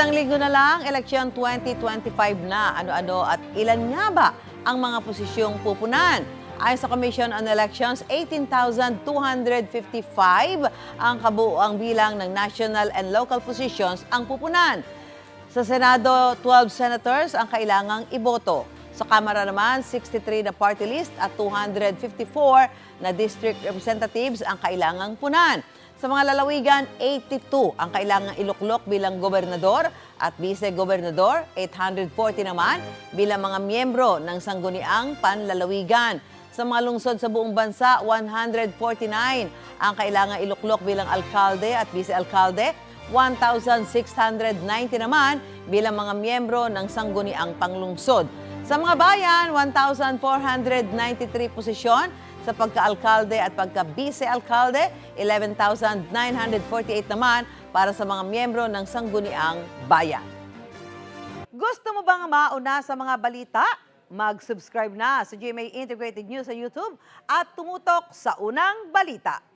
Isang linggo na lang, eleksyon 2025 na. Ano-ano at ilan nga ba ang mga posisyong pupunan? Ayon sa Commission on Elections, 18,255 ang kabuuang bilang ng national and local positions ang pupunan. Sa Senado, 12 senators ang kailangang iboto. Sa Kamara naman, 63 na party list at 254 na district representatives ang kailangang punan. Sa mga lalawigan, 82 ang kailangang iluklok bilang gobernador at vice-gobernador, 840 naman bilang mga miyembro ng sangguniang panlalawigan. Sa mga lungsod sa buong bansa, 149 ang kailangang iluklok bilang alkalde at vice-alkalde, 1,690 naman bilang mga miyembro ng sangguniang panglungsod. Sa mga bayan, 1,493 posisyon sa pagka-alkalde at pagka-vice-alkalde, 11,948 naman para sa mga miyembro ng sangguniang bayan. Gusto mo bang mauna sa mga balita? Mag-subscribe na sa GMA Integrated News sa YouTube at tumutok sa unang balita.